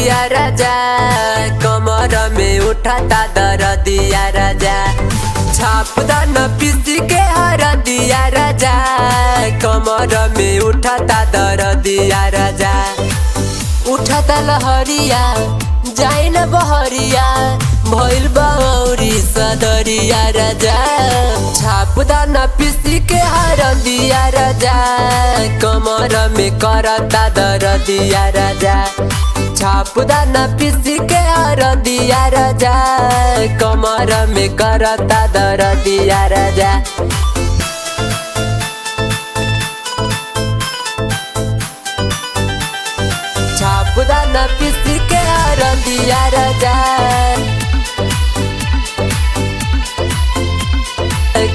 दिया राजा, कमर में उठाता दर्दिया राजा। छापदा न पीसी के हर दिया राजा, कमर में उठाता दर्दिया राजा। उठाता लहरिया जाए न बहरिया, भइल बौरी सदरिया राजा। छापदा न पीसी के हर दिया राजा, कमर में करता दर्दिया राजा। छापदा न पीसी के हर दिया राजा, कमर में करता दर्दिया राजा। छापदा न पीसी के हर दिया राजा,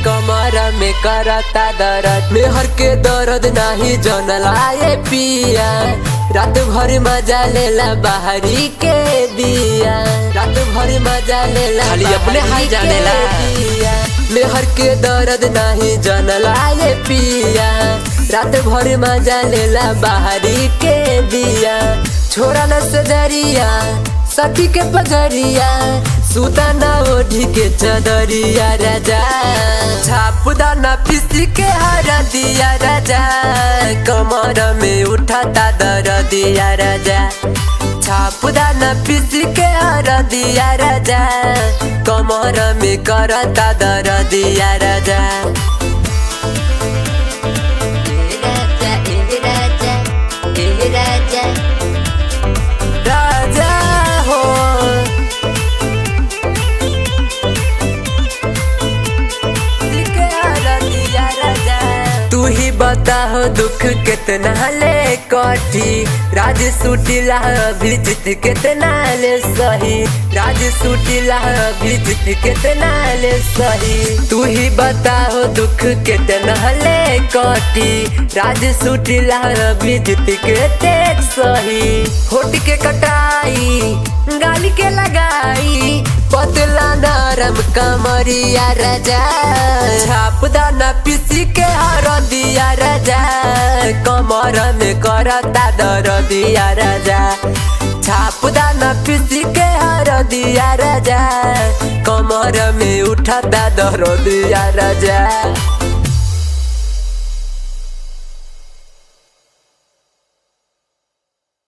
कमर में करता दर्द। मेहर के दर्द नाही जनलाए पिया, रात भर मजा लेला बाहरी के दिया। रात भर मजा लेला खाली अपने हाल जानेला। मेहर के दर्द नाही जनलाए पिया, रात भर मजा लेला बाहरी के दिया। छोरा न सजरिया सती के पजरिया, सूता न ओढ़ी के चदरिया राजा। छापदा न पीसी के हर दिया राजा, कमर में उठाता दर्दिया राजा। छापदा न पीसी के हर दिया राजा, कमर में करता दर्दिया राजा। तू ही बताओ दुख कितना ले कटी, राज सुटिला भी जित कितना ले सही। राज सुटिला भी जित कितना ले सही। तू ही बताओ दुख कितना ले कटी, राज सुटिला भी जित कितने सही। होठ के कटाई गाली के लगाई, पतला नरम कमरिया राजा। छापदा न पीसी के हर दिया राजा, कमर में करता दर्दिया राजा। छापदा न पीसी के हर दिया राजा, कमर में उठाता दर्दिया राजा।